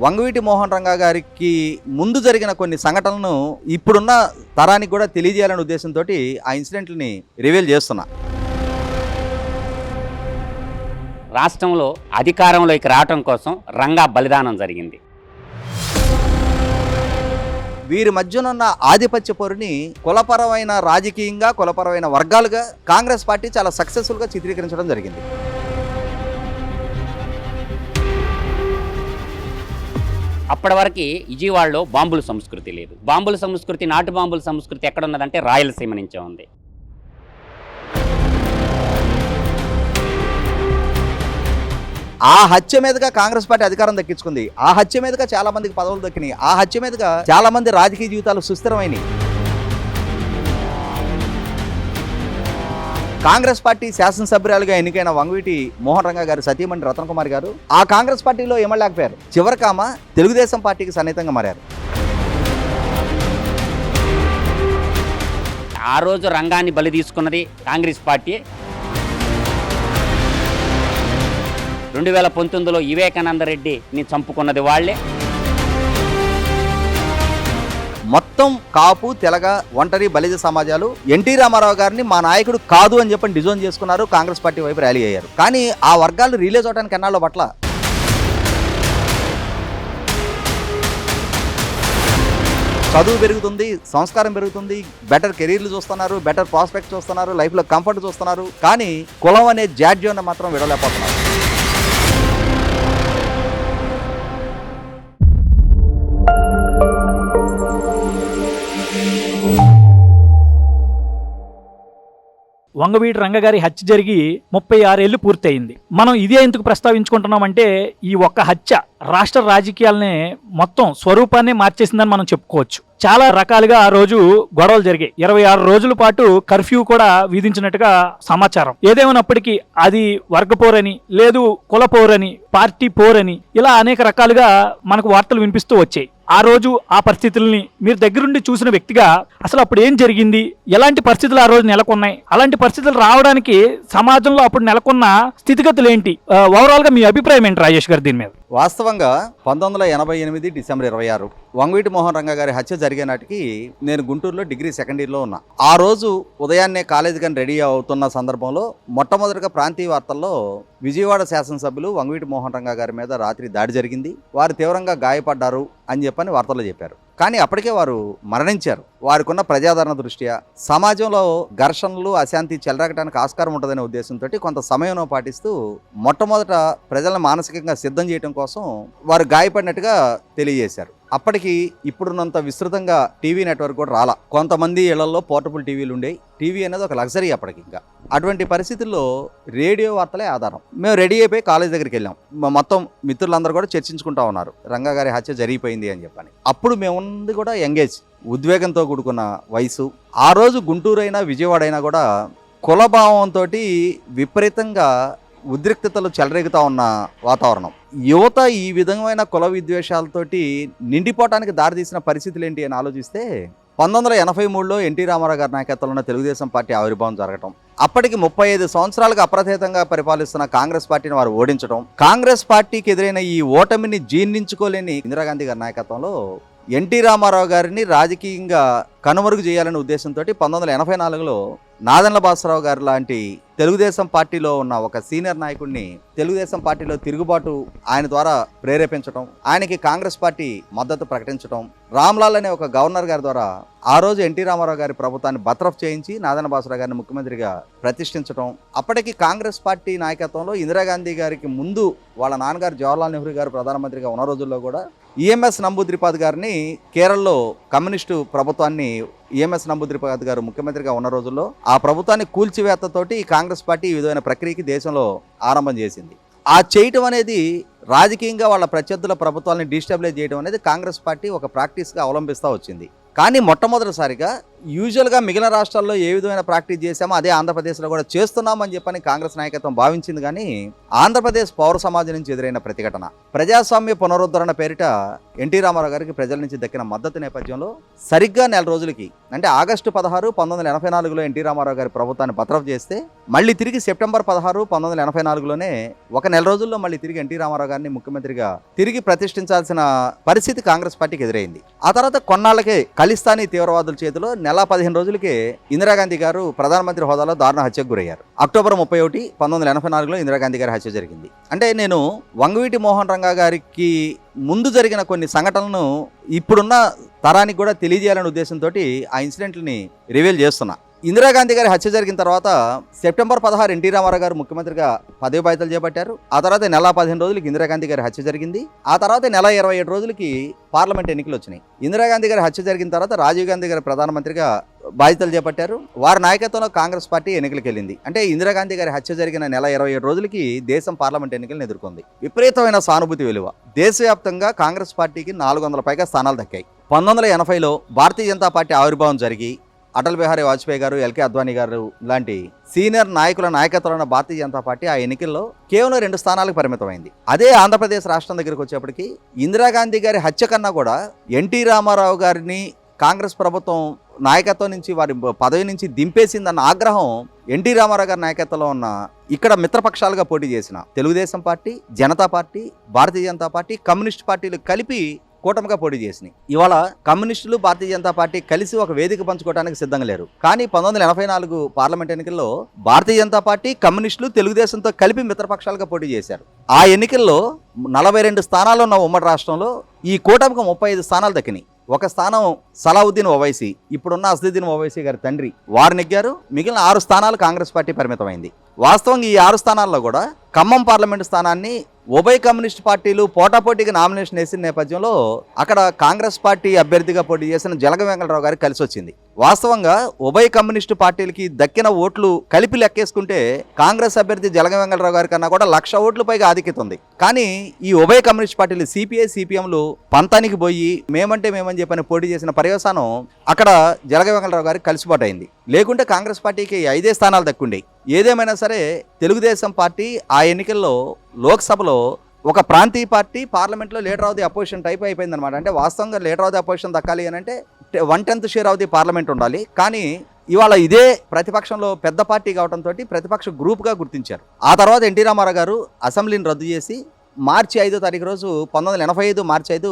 వంగవీటి మోహన్ రంగా గారికి ముందు జరిగిన కొన్ని సంఘటనలను ఇప్పుడున్న తరానికి కూడా తెలియజేయాలనే ఉద్దేశంతో ఆ ఇన్సిడెంట్ని రివీల్ చేస్తున్నా. రాష్ట్రంలో అధికారంలోకి రావటం కోసం రంగా బలిదానం జరిగింది. వీరి మధ్యనున్న ఆధిపత్య పోరుని కులపరమైన రాజకీయంగా కులపరమైన వర్గాలుగా కాంగ్రెస్ పార్టీ చాలా సక్సెస్ఫుల్గా చిత్రీకరించడం జరిగింది. అప్పటి వరకు విజయవాడలో బాంబుల సంస్కృతి లేదు. బాంబుల సంస్కృతి, నాటు బాంబుల సంస్కృతి ఎక్కడ ఉన్నదంటే రాయలసీమ నుంచే ఉంది. ఆ హత్య మీదుగా కాంగ్రెస్ పార్టీ అధికారం దక్కించుకుంది. ఆ హత్య మీదుగా చాలా మందికి పదవులు దక్కినాయి. ఆ హత్య మీదుగా చాలా మంది రాజకీయ జీవితాలు సుస్థిరమైనవి. కాంగ్రెస్ పార్టీ శాసనసభ్యురాలుగా ఎన్నికైన వంగవీటి మోహన్ రంగా గారు సతీమణి రత్నకుమార్ గారు ఆ కాంగ్రెస్ పార్టీలో ఏమలేకపోయారు. చివరికామ తెలుగుదేశం పార్టీకి సన్నిహితంగా మారారు. ఆ రోజు రంగాన్ని బలి తీసుకున్నది కాంగ్రెస్ పార్టీ. 2019లో వివేకానంద రెడ్డిని చంపుకున్నది వాళ్లే. మొత్తం కాపు, తెలగ, ఒంటరి, బలిజ సమాజాలు ఎన్టీ రామారావు గారిని మా నాయకుడు కాదు అని చెప్పని డిజోన్ చేసుకున్నారు. కాంగ్రెస్ పార్టీ వైపు ర్యాలీ అయ్యారు. కానీ ఆ వర్గాలు రిలీజ్ అవడానికి ఎన్నాళ్ళో పట్ల చదువు పెరుగుతుంది, సంస్కారం పెరుగుతుంది, బెటర్ కెరీర్లు చూస్తున్నారు, బెటర్ ప్రాస్పెక్ట్ చూస్తున్నారు, లైఫ్లో కంఫర్ట్ చూస్తున్నారు. కానీ కులం అనే జాడ్యాన్ని మాత్రం విడవలేకపోతున్నారు. వంగవీటి రంగగారి హత్య జరిగి 36 ఏళ్లు పూర్తయింది. మనం ఇదే ఎందుకు ప్రస్తావించుకుంటున్నామంటే ఈ ఒక్క హత్య రాష్ట్ర రాజకీయాలనే మొత్తం స్వరూపాన్ని మార్చేసిందని మనం చెప్పుకోవచ్చు. చాలా రకాలుగా ఆ రోజు గొడవలు జరిగాయి. 26 రోజుల పాటు కర్ఫ్యూ కూడా విధించినట్టుగా సమాచారం. ఏదేమైనప్పటికీ అది వర్గపోరని, లేదు కులపోరని, పార్టీ పోరని, ఇలా అనేక రకాలుగా మనకు వార్తలు వినిపిస్తూ వచ్చాయి. ఆ రోజు ఆ పరిస్థితుల్ని మీరు దగ్గరుండి చూసిన వ్యక్తిగా అసలు అప్పుడు ఏం జరిగింది, ఎలాంటి పరిస్థితులు ఆ రోజు నెలకొన్నాయి, అలాంటి పరిస్థితులు రావడానికి సమాజంలో అప్పుడు నెలకొన్న స్థితిగతులు ఏంటి, ఓవరాల్ గా మీ అభిప్రాయం ఏంటి రాజేష్ గారు దీని మీద? వాస్తవంగా 1988 డిసెంబర్ 26 వంగవీటి మోహన్ రంగా గారి హత్య జరిగే నాటికి నేను గుంటూరులో డిగ్రీ సెకండ్ ఇయర్లో ఉన్నా. ఆ రోజు ఉదయాన్నే కాలేజీ కానీ రెడీ అవుతున్న సందర్భంలో మొట్టమొదటిగా ప్రాంతీయ వార్తల్లో విజయవాడ శాసనసభ్యులు వంగవీటి మోహన్ రంగా గారి మీద రాత్రి దాడి జరిగింది, వారు తీవ్రంగా గాయపడ్డారు అని చెప్పని వార్తల్లో చెప్పారు. కానీ అప్పటికే వారు మరణించారు. వారికి ఉన్న ప్రజాదరణ దృష్ట్యా సమాజంలో ఘర్షణలు, అశాంతి చెలరగటానికి ఆస్కారం ఉంటుందనే ఉద్దేశంతో కొంత సమయం పాటిస్తూ మొట్టమొదట ప్రజలను మానసికంగా సిద్ధం చేయడం కోసం వారు గాయపడినట్టుగా తెలియజేశారు. అప్పటికి ఇప్పుడున్నంత విస్తృతంగా టీవీ నెట్వర్క్ కూడా రాలా. కొంతమంది ఇళ్లలో పోర్టబుల్ టీవీలు ఉండేవి. టీవీ అనేది ఒక లగ్జరీ అప్పటికి. ఇంకా అటువంటి పరిస్థితుల్లో రేడియో వార్తలే ఆధారం. మేము రెడీ అయిపోయి కాలేజ్ దగ్గరికి వెళ్ళాం. మొత్తం మిత్రులందరూ కూడా చర్చించుకుంటా ఉన్నారు రంగా గారి హత్య జరిగిపోయింది అని చెప్పని. అప్పుడు మేముంది కూడా యంగేజ్, ఉద్వేగంతో కూడుకున్న వయసు. ఆ రోజు గుంటూరు అయినా విజయవాడ అయినా కూడా కులభావంతో విపరీతంగా ఉద్రిక్తతలు చెలరేగుతా ఉన్న వాతావరణం. యువత ఈ విధమైన కుల విద్వేషాలతోటి నిండిపోవటానికి దారితీసిన పరిస్థితులు ఏంటి అని ఆలోచిస్తే 1983లో ఎన్టీ రామారావు గారి నాయకత్వంలో ఉన్న తెలుగుదేశం పార్టీ ఆవిర్భావం జరగటం, అప్పటికి 35 సంవత్సరాలుగా అప్రతిహతంగా పరిపాలిస్తున్న కాంగ్రెస్ పార్టీని వారు ఓడించడం, కాంగ్రెస్ పార్టీకి ఎదురైన ఈ ఓటమిని జీర్ణించుకోలేని ఇందిరాగాంధీ గారి నాయకత్వంలో ఎన్టీ రామారావు గారిని రాజకీయంగా కనుమరుగు చేయాలనే ఉద్దేశంతో 1984లో నాదెండ్ల భాస్కరరావు గారు లాంటి తెలుగుదేశం పార్టీలో ఉన్న ఒక సీనియర్ నాయకుడిని తెలుగుదేశం పార్టీలో తిరుగుబాటు ఆయన ద్వారా ప్రేరేపించడం, ఆయనకి కాంగ్రెస్ పార్టీ మద్దతు ప్రకటించడం, రామ్లాల్ అనే ఒక గవర్నర్ గారి ద్వారా ఆ రోజు ఎన్టీ రామారావు గారి ప్రభుత్వాన్ని బర్తరఫ్ చేయించి నాదెండ్ల భాస్కరరావు గారిని ముఖ్యమంత్రిగా ప్రతిష్ఠించడం. అప్పటికి కాంగ్రెస్ పార్టీ నాయకత్వంలో ఇందిరాగాంధీ గారికి ముందు వాళ్ళ నాన్నగారు జవహర్లాల్ నెహ్రూ గారు ప్రధానమంత్రిగా ఉన్న రోజుల్లో కూడా ఈఎంఎస్ నంబూద్రిపాద్ గారిని కేరళలో కమ్యూనిస్టు ప్రభుత్వాన్ని ఈఎంఎస్ నంబూద్రిపాద్ గారు ముఖ్యమంత్రిగా ఉన్న రోజుల్లో ఆ ప్రభుత్వాన్ని కూల్చివేతతోటి కాంగ్రెస్ పార్టీ ఈ విధమైన ప్రక్రియకి దేశంలో ఆరంభం చేసింది. ఆ చేయటం అనేది రాజకీయంగా వాళ్ళ ప్రత్యర్థుల ప్రభుత్వాన్ని డిస్టెబిలైజ్ చేయడం అనేది కాంగ్రెస్ పార్టీ ఒక ప్రాక్టీస్గా అవలంబిస్తూ వచ్చింది. కానీ మొట్టమొదటిసారిగా యూజువల్గా మిగిలిన రాష్ట్రాల్లో ఏ విధమైన ప్రాక్టీస్ చేశామో అదే ఆంధ్రప్రదేశ్లో కూడా చేస్తున్నామని చెప్పని కాంగ్రెస్ నాయకత్వం భావించింది. కానీ ఆంధ్రప్రదేశ్ పౌర సమాజం నుంచి ఎదురైన ప్రతిఘటన, ప్రజాస్వామ్య పునరుద్ధరణ పేరిట ఎన్టీ రామారావు గారికి ప్రజల నుంచి దక్కిన మద్దతు నేపథ్యంలో సరిగ్గా నెల రోజులకి, అంటే ఆగస్టు 16, 1984లో ఎన్టీ రామారావు గారి ప్రభుత్వాన్ని బర్తరఫ్ చేస్తే మళ్ళీ తిరిగి సెప్టెంబర్ 16, 1984లోనే ఒక నెల రోజుల్లో మళ్ళీ తిరిగి ఎన్టీ రామారావు గారిని ముఖ్యమంత్రిగా తిరిగి ప్రతిష్ఠించాల్సిన పరిస్థితి కాంగ్రెస్ పార్టీకి ఎదురైంది. ఆ తర్వాత కొన్నాళ్ళకే ఖలిస్తానీ తీవ్రవాదుల చేతిలో నెల 15 రోజులకే ఇందిరాగాంధీ గారు ప్రధానమంత్రి హోదాలో దారుణ హత్యకు గురయ్యారు. అక్టోబర్ 31, 1984లో ఇందిరాగాంధీ గారి హత్య జరిగింది. అంటే నేను వంగవీటి మోహన్ రంగా గారికి ముందు జరిగిన కొన్ని సంఘటనలను ఇప్పుడున్న తరానికి కూడా తెలియజేయాలనే ఉద్దేశంతో ఆ ఇన్సిడెంట్ని రివీల్ చేస్తున్నా. ఇందిరాగాంధీ గారి హత్య జరిగిన తర్వాత సెప్టెంబర్ 16 ఎన్టీ రామారావు గారు ముఖ్యమంత్రిగా పదవి బాధ్యతలు చేపట్టారు. ఆ తర్వాత నెల 15 రోజులకి ఇందిరాగాంధీ గారి హత్య జరిగింది. ఆ తర్వాత నెల 27 రోజులకి పార్లమెంట్ ఎన్నికలు వచ్చినాయి. ఇందిరాగాంధీ గారి హత్య జరిగిన తర్వాత రాజీవ్ గాంధీ గారు ప్రధానమంత్రిగా బాధ్యతలు చేపట్టారు. వారి నాయకత్వంలో కాంగ్రెస్ పార్టీ ఎన్నికలకు వెళ్ళింది. అంటే ఇందిరాగాంధీ గారి హత్య జరిగిన నెల 27 రోజులకి దేశం పార్లమెంట్ ఎన్నికలను ఎదుర్కొంది. విపరీతమైన సానుభూతి విలువ. దేశవ్యాప్తంగా కాంగ్రెస్ పార్టీకి 400 పైగా స్థానాలు దక్కాయి. 1980లో భారతీయ జనతా పార్టీ ఆవిర్భావం జరిగి అటల్ బిహారీ వాజ్పేయి గారు, ఎల్కే అద్వానీ గారు లాంటి సీనియర్ నాయకుల నాయకత్వంలో ఉన్న భారతీయ జనతా పార్టీ ఆ ఎన్నికల్లో కేవలం 2 స్థానాలకు పరిమితమైంది. అదే ఆంధ్రప్రదేశ్ రాష్ట్రం దగ్గరికి వచ్చేప్పటికి ఇందిరాగాంధీ గారి హత్య కన్నా కూడా ఎన్టీ రామారావు గారిని కాంగ్రెస్ ప్రభుత్వం నాయకత్వం నుంచి వారి పదవి నుంచి దింపేసిందన్న ఆగ్రహం ఎన్టీ రామారావు గారి నాయకత్వంలో ఉన్న ఇక్కడ మిత్రపక్షాలుగా పోటీ చేసిన Telugu Desam party, Janata party, Bharatiya Janata party, communist పార్టీలు కలిపి కూటమిగా పోటీ చేసినాయి. ఇవాళ కమ్యూనిస్టులు, భారతీయ జనతా పార్టీ కలిసి ఒక వేదిక పంచుకోవడానికి సిద్ధంగా లేరు. కానీ 1984 పార్లమెంట్ ఎన్నికల్లో భారతీయ జనతా పార్టీ, కమ్యూనిస్టులు తెలుగుదేశంతో కలిపి మిత్రపక్షాలుగా పోటీ చేశారు. ఆ ఎన్నికల్లో 42 స్థానాలు ఉన్న ఉమ్మడి రాష్ట్రంలో ఈ కూటమికి 35 స్థానాలు దక్కినాయి. ఒక స్థానం సలావుద్దీన్ ఓవైసీ, ఇప్పుడున్న అసదుద్దీన్ ఓవైసీ గారి తండ్రి, వారు నెగ్గారు. మిగిలిన 6 స్థానాలు కాంగ్రెస్ పార్టీ పరిమితమైంది. వాస్తవంగా ఈ 6 స్థానాల్లో కూడా ఖమ్మం పార్లమెంటు స్థానాన్ని ఉభయ కమ్యూనిస్ట్ పార్టీలు పోటాపోటీగా నామినేషన్ వేసిన నేపథ్యంలో అక్కడ కాంగ్రెస్ పార్టీ అభ్యర్థిగా పోటీ చేసిన జలగం వెంకటరావు గారికి కలిసి వచ్చింది. వాస్తవంగా ఉభయ కమ్యూనిస్టు పార్టీలకి దక్కిన ఓట్లు కలిపి లెక్కేసుకుంటే కాంగ్రెస్ అభ్యర్థి జలగం వెంకటరావు గారి కన్నా కూడా 1,00,000 ఓట్లు పైగా ఆధిక్యత ఉంది. కానీ ఈ ఉభయ కమ్యూనిస్ట్ పార్టీలు సిపిఐ, సిపిఎంలు పంతానికి పోయి మేమని చెప్పని పోటీ చేసిన పర్యవసానం అక్కడ జలగం వెంకటరావు గారికి కలిసిబాటు అయింది. లేకుంటే కాంగ్రెస్ పార్టీకి 5 స్థానాలు దక్కుండే. ఏదేమైనా సరే తెలుగుదేశం పార్టీ ఆ ఎన్నికల్లో లోక్సభలో ఒక ప్రాంతీయ పార్టీ పార్లమెంట్లో leader of the opposition type అయిపోయింది అనమాట. అంటే వాస్తవంగా లీడర్ ఆఫ్ ది అపోజిషన్ దక్కాలి అని అంటే 1/10 షేర్ ఆఫ్ ది పార్లమెంట్ ఉండాలి. కానీ ఇవాళ ఇదే ప్రతిపక్షంలో పెద్ద పార్టీ కావడంతో ప్రతిపక్ష గ్రూప్గా గుర్తించారు. ఆ తర్వాత ఎన్టీ రామారావు గారు అసెంబ్లీని రద్దు చేసి మార్చి 5వ తారీఖు రోజు 1985 మార్చి 5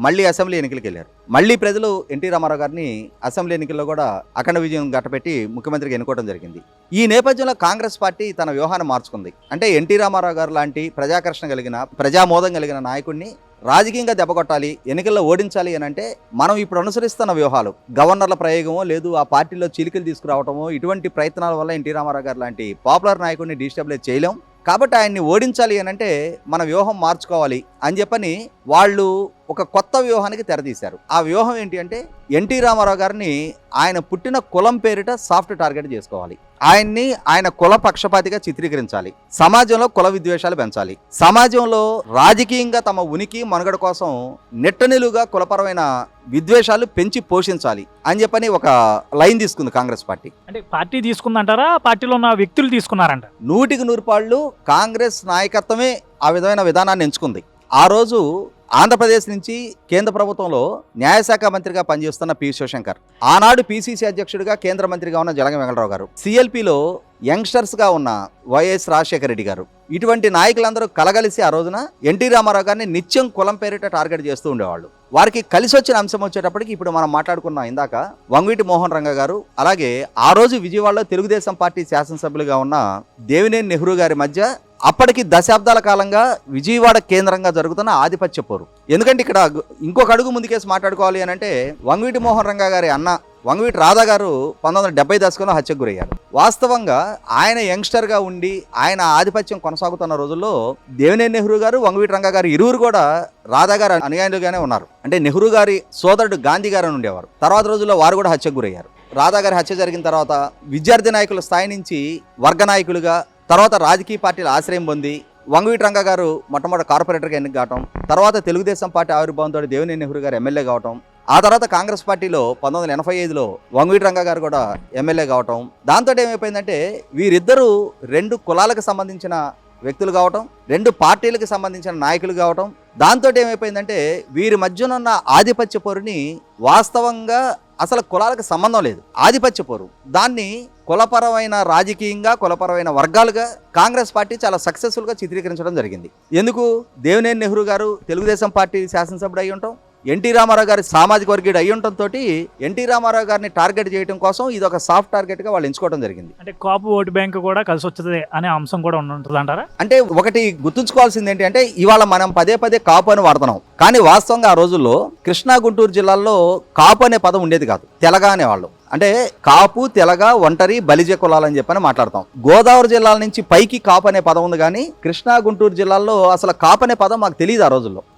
మళ్ళీ అసెంబ్లీ ఎన్నికలకు వెళ్ళారు. మళ్ళీ ప్రజలు ఎన్టీ రామారావు గారిని అసెంబ్లీ ఎన్నికల్లో కూడా అఖండ విజయం గట్టపెట్టి ముఖ్యమంత్రిగా ఎన్నుకోవడం జరిగింది. ఈ నేపథ్యంలో కాంగ్రెస్ పార్టీ తన వ్యూహాన్ని మార్చుకుంది. అంటే ఎన్టీ రామారావు గారు లాంటి ప్రజాకర్షణ కలిగిన, ప్రజామోదం కలిగిన నాయకుడిని రాజకీయంగా దెబ్బకొట్టాలి, ఎన్నికల్లో ఓడించాలి అని అంటే మనం ఇప్పుడు అనుసరిస్తున్న వ్యూహాలు, గవర్నర్ల ప్రయోగమో లేదు ఆ పార్టీలో చీలికలు తీసుకురావటమో, ఇటువంటి ప్రయత్నాల వల్ల ఎన్టీ రామారావు గారు లాంటి పాపులర్ నాయకుడిని డిస్టెబిలైజ్ చేయలేం. కాబట్టి ఆయన్ని ఓడించాలి అని అంటే మన వ్యూహం మార్చుకోవాలి అని చెప్పని వాళ్ళు ఒక కొత్త వ్యూహానికి తెరదీశారు. ఆ వ్యూహం ఏంటి అంటే ఎన్టీ రామారావు గారిని ఆయన పుట్టిన కులం పేరిట సాఫ్ట్ టార్గెట్ చేసుకోవాలి. ఆయన్ని ఆయన కుల పక్షపాతిగా చిత్రీకరించాలి. సమాజంలో కుల విద్వేషాలు పెంచాలి. సమాజంలో రాజకీయంగా తమ ఉనికి మనుగడ కోసం నిట్టనిలుగా కులపరమైన విద్వేషాలు పెంచి పోషించాలి అని చెప్పని ఒక లైన్ తీసుకుంది కాంగ్రెస్ పార్టీ. అంటే పార్టీ తీసుకుందంటారా, పార్టీలో ఉన్న వ్యక్తులు తీసుకున్నారంట? 100% పాళ్ళు కాంగ్రెస్ నాయకత్వమే ఆ విధమైన విధానాన్ని ఎంచుకుంది. ఆ రోజు ఆంధ్రప్రదేశ్ నుంచి కేంద్ర ప్రభుత్వంలో న్యాయశాఖ మంత్రిగా పనిచేస్తున్న పి శివశంకర్, ఆనాడు పిసిసి అధ్యక్షుడిగా కేంద్ర మంత్రిగా ఉన్న జలగం వెంకటరావు గారు, సిఎల్పిలో యంగ్స్టర్స్గా ఉన్న వైఎస్ రాజశేఖర రెడ్డి గారు, ఇటువంటి నాయకులందరూ కలగలిసి ఆ రోజున ఎన్టీ రామారావు గారిని నిత్యం కులం పేరిట టార్గెట్ చేస్తూ ఉండేవాళ్ళు. వారికి కలిసి వచ్చిన అంశం వచ్చేటప్పటికి ఇప్పుడు మనం మాట్లాడుకున్నాం ఇందాక వంగవీటి మోహన్ రంగా గారు, అలాగే ఆ రోజు విజయవాడలో తెలుగుదేశం పార్టీ శాసనసభ్యులుగా ఉన్న దేవినేని నెహ్రూ గారి మధ్య అప్పటికి దశాబ్దాల కాలంగా విజయవాడ కేంద్రంగా జరుగుతున్న ఆధిపత్య పోరు. ఎందుకంటే ఇక్కడ ఇంకొక అడుగు ముందుకేసి మాట్లాడుకోవాలి అని అంటే వంగవీటి మోహన్ రంగా గారి అన్న వంగవీటి రాధా గారు 1970 దశకంలో హత్యకు గురయ్యారు. వాస్తవంగా ఆయన యంగ్స్టర్గా ఉండి ఆయన ఆధిపత్యం కొనసాగుతున్న రోజుల్లో దేవినేని నెహ్రూ గారు, వంగవీటి రంగా గారు ఇరువురు కూడా రాధా గారు అనుయాయులుగానే ఉన్నారు. అంటే నెహ్రూ గారి సోదరుడు గాంధీ గారు అని ఉండేవారు. తర్వాత రోజుల్లో వారు కూడా హత్యకు గురయ్యారు. రాధా గారి హత్య జరిగిన తర్వాత విద్యార్థి నాయకుల స్థాయి నుంచి వర్గ నాయకులుగా, తర్వాత రాజకీయ పార్టీల ఆశ్రయం పొంది వంగవీటి రంగా గారు మొట్టమొదటి కార్పొరేటర్గా ఎన్నిక కావటం, తర్వాత తెలుగుదేశం పార్టీ ఆవిర్భావంతో దేవినేని నెహ్రూ గారు ఎమ్మెల్యే కావటం, ఆ తర్వాత కాంగ్రెస్ పార్టీలో 1985లో వంగవీటి రంగా గారు కూడా ఎమ్మెల్యే కావటం, దాంతో ఏమైపోయిందంటే వీరిద్దరూ 2 కులాలకు సంబంధించిన వ్యక్తులు కావటం, 2 పార్టీలకు సంబంధించిన నాయకులు కావటం, దాంతో ఏమైపోయిందంటే వీరి మధ్యనున్న ఆధిపత్య పోరుని వాస్తవంగా అసలు కులాలకు సంబంధం లేదు, ఆధిపత్య పోరు, దాన్ని కులపరమైన రాజకీయంగా కులపరమైన వర్గాలుగా కాంగ్రెస్ పార్టీ చాలా సక్సెస్ఫుల్గా చిత్రీకరించడం జరిగింది. ఎందుకు? దేవినేని నెహ్రూ గారు తెలుగుదేశం పార్టీ శాసనసభ్యుడు అయి ఉంటాం, ఎన్టీ రామారావు గారి సామాజిక వర్గీయుడు అయి ఉండటంతో ఎన్టీ రామారావు గారిని టార్గెట్ చేయడం కోసం ఇది ఒక సాఫ్ట్ టార్గెట్గా వాళ్ళు ఎంచుకోవడం జరిగింది. అంటే కాపు ఓటు బ్యాంక్ కూడా కలిసి వచ్చేది అనే అంశం కూడా ఉంటుంది అంటారా? అంటే ఒకటి గుర్తుంచుకోవాల్సింది ఏంటి అంటే ఇవాళ మనం పదే పదే కాపు అని వాడుతున్నాం, కానీ వాస్తవంగా ఆ రోజుల్లో కృష్ణా గుంటూరు జిల్లాల్లో కాపు అనే పదం ఉండేది కాదు, తెలగ అనేవాళ్ళు. అంటే కాపు, తెలగ, ఒంటరి, బలిజ కులాలని చెప్పని మాట్లాడతాం. గోదావరి జిల్లాల నుంచి పైకి కాపు అనే పదం ఉంది, కానీ కృష్ణా గుంటూరు జిల్లాల్లో అసలు కాపు అనే పదం మాకు తెలియదు.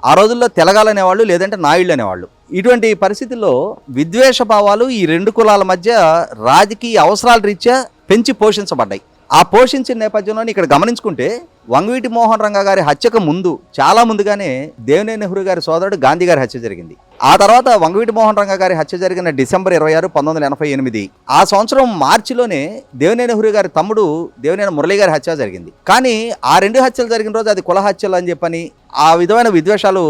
ఆ రోజుల్లో తెలగాలు అనేవాళ్ళు, లేదంటే నాయుళ్ళు అనేవాళ్ళు. ఇటువంటి పరిస్థితుల్లో విద్వేష భావాలు ఈ 2 కులాల మధ్య రాజకీయ అవసరాల రీత్యా పెంచి పోషించబడ్డాయి. ఆ పోషించిన నేపథ్యంలో ఇక్కడ గమనించుకుంటే వంగవీటి మోహన్ రంగా గారి హత్యకు ముందు, చాలా ముందుగానే దేవినేని నెహ్రూ గారి సోదరుడు గాంధీ గారి హత్య జరిగింది. ఆ తర్వాత వంగవీటి మోహన్ రంగా గారి హత్య జరిగిన డిసెంబర్ 26, 1988, ఆ సంవత్సరం మార్చిలోనే దేవినేని నెహ్రూ గారి తమ్ముడు దేవినేని మురళి గారి హత్య జరిగింది. కానీ ఆ 2 హత్యలు జరిగిన రోజు అది కుల హత్యలు అని చెప్పని ఆ విధమైన విద్వేషాలు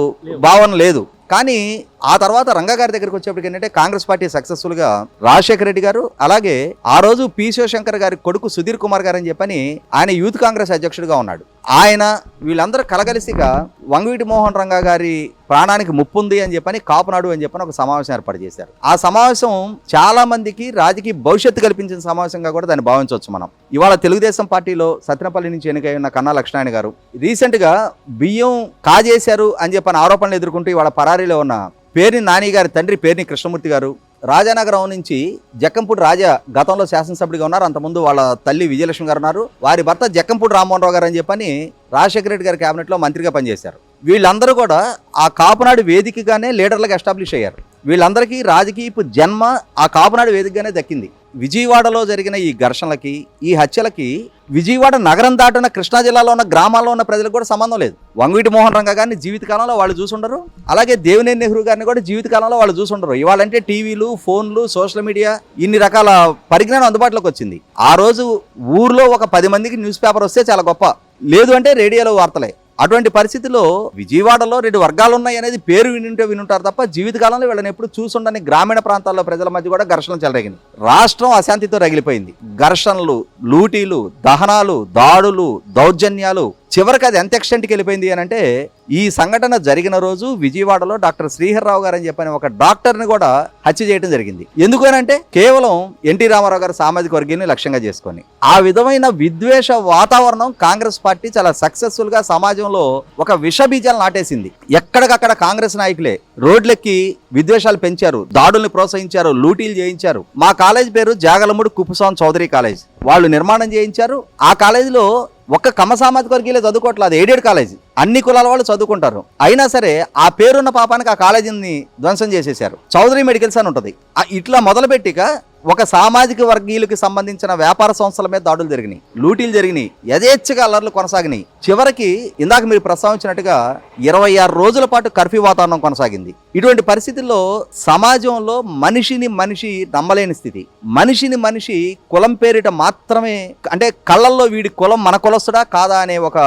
భావన లేదు. కానీ ఆ తర్వాత రంగా గారి దగ్గరికి వచ్చేప్పటికి ఏంటంటే కాంగ్రెస్ పార్టీ సక్సెస్ఫుల్గా రాజశేఖర రెడ్డి గారు, అలాగే ఆ రోజు పి శివశంకర్ గారి కొడుకు సుధీర్ కుమార్ గారు అని చెప్పని ఆయన యూత్ కాంగ్రెస్ అధ్యక్షుడిగా ఉన్నాడు. ఆయన వీళ్ళందరూ కలగలిసిగా వంగవీటి మోహన్ రంగా గారి ప్రాణానికి ముప్పు ఉంది అని చెప్పని కాపునాడు అని చెప్పని ఒక సమావేశం ఏర్పాటు చేశారు. ఆ సమావేశం చాలా మందికి రాజకీయ భవిష్యత్తు కల్పించిన సమావేశంగా కూడా దాన్ని భావించవచ్చు మనం. ఇవాళ తెలుగుదేశం పార్టీలో సత్యనపల్లి నుంచి ఎన్నికై ఉన్న కన్నా లక్ష్మణారాయణ గారు రీసెంట్ గా బియ్యం కాజేశారు అని చెప్పని ఆరోపణలు ఎదుర్కొంటూ ఇవాళ పరారీలో ఉన్న పేర్ని నాని గారి తండ్రి పేర్ని కృష్ణమూర్తి గారు, రాజానగరం నుంచి జక్కంపూడి రాజా గతంలో శాసనసభ్యుడిగా ఉన్నారు, అంతకుముందు వాళ్ళ తల్లి విజయలక్ష్మి గారు ఉన్నారు, వారి భర్త జక్కంపూడి రామ్మోహన్ రావు గారు అని చెప్పని రాజశేఖర రెడ్డి గారి కేబినెట్లో మంత్రిగా పనిచేశారు. వీళ్ళందరూ కూడా ఆ కాపునాడు వేదికగానే లీడర్లకు ఎస్టాబ్లిష్ అయ్యారు. వీళ్ళందరికీ రాజకీయపు జన్మ ఆ కాపునాడు వేదికగానే దక్కింది. విజయవాడలో జరిగిన ఈ ఘర్షణలకి, ఈ హత్యలకి విజయవాడ నగరం దాటున్న కృష్ణా జిల్లాలో ఉన్న గ్రామాల్లో ఉన్న ప్రజలకు కూడా సంబంధం లేదు. వంగవీటి మోహన్ రంగా గారిని జీవితకాలంలో వాళ్ళు చూసుండరు, అలాగే దేవినేని నెహ్రూ గారిని కూడా జీవితకాలంలో వాళ్ళు చూసుండరు. ఇవాళంటే టీవీలు, ఫోన్లు, సోషల్ మీడియా, ఇన్ని రకాల పరిజ్ఞానం అందుబాటులోకి వచ్చింది. ఆ రోజు ఊర్లో ఒక 10 మందికి న్యూస్ పేపర్ వస్తే చాలా గొప్ప, లేదు అంటే రేడియోలో వార్తలే. అటువంటి పరిస్థితుల్లో విజయవాడలో 2 వర్గాలు ఉన్నాయి అనేది పేరు వినుంటారు తప్ప జీవితకాలంలో వీళ్ళని ఎప్పుడు చూసుండని గ్రామీణ ప్రాంతాల్లో ప్రజల మధ్య కూడా ఘర్షణలు చెలరేగింది. రాష్ట్రం అశాంతితో రగిలిపోయింది. ఘర్షణలు, లూటీలు, దహనాలు, దాడులు, దౌర్జన్యాలు, చివరికి అది ఎంత ఎక్స్టెంట్కి వెళ్ళిపోయింది అని అంటే ఈ సంఘటన జరిగిన రోజు విజయవాడలో డాక్టర్ శ్రీహర్రావు గారు అని చెప్పని ఒక డాక్టర్ని కూడా హత్య చేయడం జరిగింది. ఎందుకనంటే కేవలం ఎన్టీ రామారావు గారు సామాజిక వర్గాన్ని లక్ష్యంగా చేసుకొని. ఆ విధమైన విద్వేష వాతావరణం కాంగ్రెస్ పార్టీ చాలా సక్సెస్ఫుల్గా సమాజంలో ఒక విష బీజాలు నాటేసింది. ఎక్కడికక్కడ కాంగ్రెస్ నాయకులే రోడ్లెక్కి విద్వేషాలు పెంచారు, దాడుల్ని ప్రోత్సహించారు, లూటీలు చేయించారు. మా కాలేజ్ పేరు జాగలమూడి కుప్పస్వామి చౌదరి కాలేజ్, వాళ్ళు నిర్మాణం చేయించారు. ఆ కాలేజీలో ఒక్క కమ్మ సామాజిక వర్గీయులే చదువుకోవట్లేదు, ఎయిడెడ్ కాలేజీ, అన్ని కులాల వాళ్ళు చదువుకుంటారు. అయినా సరే ఆ పేరున్న పాపానికి ఆ కాలేజీని ధ్వంసం చేసేశారు. చౌదరి మెడికల్స్ అని ఉంటుంది. ఇట్లా మొదలుపెట్టిక ఒక సామాజిక వర్గీయులకు సంబంధించిన వ్యాపార సంస్థల మీద దాడులు జరిగినాయి, లూటీలు జరిగినాయి, యథేచ్ఛగా అల్లర్లు కొనసాగినాయి. చివరికి ఇందాక మీరు ప్రస్తావించినట్టుగా 26 రోజుల పాటు కర్ఫ్యూ వాతావరణం కొనసాగింది. ఇటువంటి పరిస్థితుల్లో సమాజంలో మనిషిని మనిషి నమ్మలేని స్థితి, మనిషిని మనిషి కులం పేరిట మాత్రమే, అంటే కళ్ళల్లో వీడి కులం మన కులస్తుడా కాదా అనే ఒక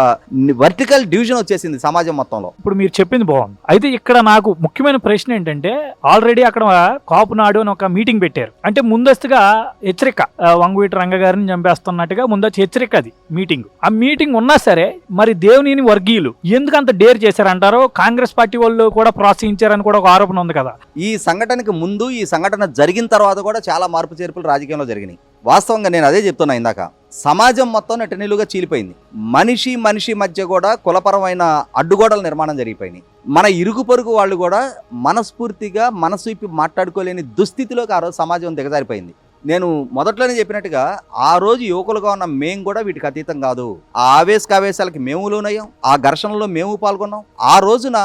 వర్టికల్ డివిజన్ వచ్చేసింది సమాజం మొత్తంలో. ఇప్పుడు మీరు చెప్పింది బాగుంది. అయితే ఇక్కడ నాకు ముఖ్యమైన ప్రశ్న ఏంటంటే ఆల్రెడీ అక్కడ కాపునాడు అని ఒక మీటింగ్ పెట్టారు. అంటే ముందస్తుగా హెచ్చరిక, వంగవీటి రంగ గారిని చంపేస్తున్నట్టుగా ముందస్తు హెచ్చరిక అది మీటింగ్. ఆ మీటింగ్ ఉన్నా సరే మరి దేవినేని వర్గీయులు ఎందుకు అంత డేర్ చేశారంటారో కాంగ్రెస్ పార్టీ వాళ్ళు కూడా ప్రోత్సహించారని కూడా ఒక ఆరోపణ ఉంది కదా. ఈ సంఘటనకు ముందు, ఈ సంఘటన జరిగిన తర్వాత కూడా చాలా మార్పు చేర్పులు రాజకీయంలో జరిగినాయి. వాస్తవంగా నేను అదే చెప్తున్నా ఇందాక, సమాజం మొత్తం నెట్టనిలుగా చీలిపోయింది. మనిషి మనిషి మధ్య కూడా కులపరమైన అడ్డుగోడల నిర్మాణం జరిగిపోయినాయి. మన ఇరుగు పొరుగు వాళ్ళు కూడా మనస్ఫూర్తిగా మనసు ఇప్పి మాట్లాడుకోలేని దుస్థితిలోకి ఆ రోజు సమాజం దిగజారిపోయింది. నేను మొదట్లోనే చెప్పినట్టుగా ఆ రోజు యువకులుగా ఉన్న మేము కూడా వీటికి అతీతం కాదు. ఆ ఆవేశకావేశాలకి మేము లోనయ్యాం, ఆ ఘర్షణలో మేము పాల్గొన్నాం. ఆ రోజున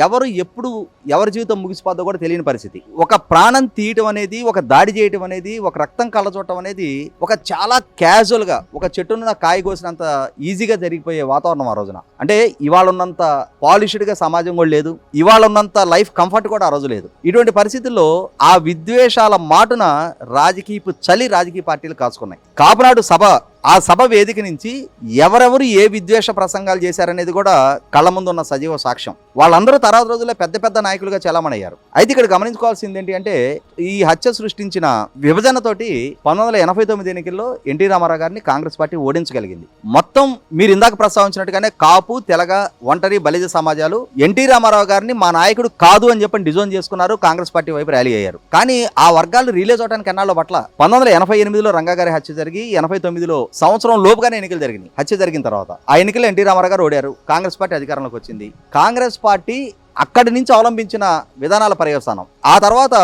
ఎవరు ఎప్పుడు ఎవరి జీవితం ముగిసిపోద్దో కూడా తెలియని పరిస్థితి. ఒక ప్రాణం తీయటం అనేది, ఒక దాడి చేయటం అనేది, ఒక రక్తం కళ్ళచూడటం అనేది ఒక చాలా క్యాజువల్గా ఒక చెట్టున కాయ కోసినంత ఈజీగా జరిగిపోయే వాతావరణం ఆ రోజున. అంటే ఇవాళ ఉన్నంత పాలిష్డ్గా సమాజం కూడా లేదు, ఇవాళ ఉన్నంత లైఫ్ కంఫర్ట్ కూడా ఆ రోజు లేదు. ఇటువంటి పరిస్థితుల్లో ఆ విద్వేషాల మాటున రాజకీయ పార్టీలు కాచుకున్నాయి. కాపునాడు ఆ సభ వేదిక నుంచి ఎవరెవరు ఏ విద్వేష ప్రసంగాలు చేశారనేది కూడా కళ్ళ ముందు ఉన్న సజీవ సాక్ష్యం. వాళ్ళందరూ తర్వాత రోజుల్లో పెద్ద పెద్ద నాయకులుగా చలామణయ్యారు. అయితే ఇక్కడ గమనించుకోవాల్సింది ఏంటి అంటే, ఈ హత్య సృష్టించిన విభజనతోటి 1989 ఎన్నికల్లో ఎన్టీ రామారావు గారిని కాంగ్రెస్ పార్టీ ఓడించగలిగింది. మొత్తం మీరు ఇందాక ప్రస్తావించినట్టుగానే కాపు, తెలగ, ఒంటరి, బలిజ సమాజాలు ఎన్టీ రామారావు గారిని మా నాయకుడు కాదు అని చెప్పని డిజోన్ చేసుకున్నారు, కాంగ్రెస్ పార్టీ వైపు ర్యాలీ అయ్యారు. కానీ ఆ వర్గాలు రిలీజ్ అవడానికి ఎన్నాళ్ళో పట్ల 1988లో రంగా గారి హత్య జరిగి 89లో సంవత్సరం లోపుగానే ఎన్నికలు జరిగినాయి. హత్య జరిగిన తర్వాత ఆ ఎన్నికల్లో ఎన్టీ రామారావు గారు ఓడారు, కాంగ్రెస్ పార్టీ అధికారంలోకి వచ్చింది. కాంగ్రెస్ పార్టీ అక్కడి నుంచి అవలంబించిన విధానాల పర్యవసానం. ఆ తర్వాత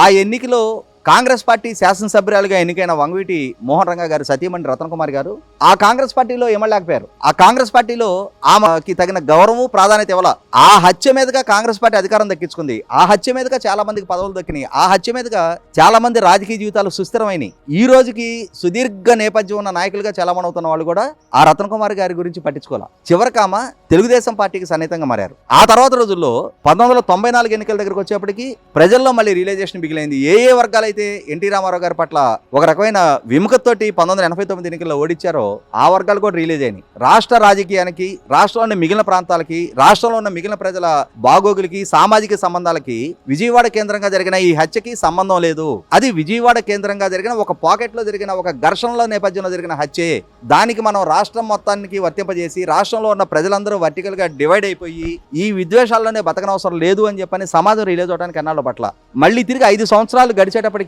ఆ ఎన్నికలో కాంగ్రెస్ పార్టీ శాసనసభ్యురాలుగా ఎన్నికైన వంగవీటి మోహన్ రంగా గారు సతీమణి రత్నకుమారి గారు ఆ కాంగ్రెస్ పార్టీలో ఎమ్మెల్యేకపోయారు. ఆ కాంగ్రెస్ పార్టీలో ఆమెకి తగిన గౌరవం, ప్రాధాన్యత ఇవ్వాల. ఆ హత్య మీదుగా కాంగ్రెస్ పార్టీ అధికారం దక్కించుకుంది. ఆ హత్య మీదుగా చాలా మందికి పదవులు దక్కినాయి. ఆ హత్య మీదుగా చాలా మంది రాజకీయ జీవితాలు సుస్థిరమైనవి. ఈ రోజుకి సుదీర్ఘ నేపథ్యం ఉన్న నాయకులుగా చలామణవుతున్న వాళ్ళు కూడా ఆ రత్నకుమారి గారి గురించి పట్టించుకోవాలి. చివరికి ఆమె తెలుగుదేశం పార్టీకి సన్నిహితంగా మారారు. ఆ తర్వాత రోజుల్లో 1994 ఎన్నికల దగ్గరకు వచ్చేప్పటికి ప్రజల్లో మళ్ళీ రియలైజేషన్ మిగిలింది. ఏ వర్గాలు అయితే ఎన్టీ రామారావు గారి పట్ల ఒక రకమైన విముఖతోటి 1989 ఎన్నికల్లో ఓడించారో ఆ వర్గాలు కూడా రిలీజ్ అయినాయి. రాష్ట్ర రాజకీయానికి, రాష్ట్రంలోని మిగిలిన ప్రాంతాలకి, రాష్ట్రంలో ఉన్న మిగిలిన ప్రజల బాగోగులకి, సామాజిక సంబంధాలకి విజయవాడ కేంద్రంగా జరిగిన ఈ హత్యకి సంబంధం లేదు. అది విజయవాడ కేంద్రంగా జరిగిన ఒక పాకెట్లో జరిగిన ఒక ఘర్షణలో నేపథ్యంలో జరిగిన హత్యే. దానికి మనం రాష్ట్రం మొత్తానికి వర్తింపజేసి రాష్ట్రంలో ఉన్న ప్రజలందరూ వర్టికల్ గా డివైడ్ అయిపోయి ఈ విద్వేషాల్లోనే బతకనవసరం లేదు అని చెప్పని సమాజం రిలీజ్ అవడానికి ఎన్నాళ్ళ పట్ల మళ్ళీ తిరిగి 5 సంవత్సరాలు గడిచేటప్పటికి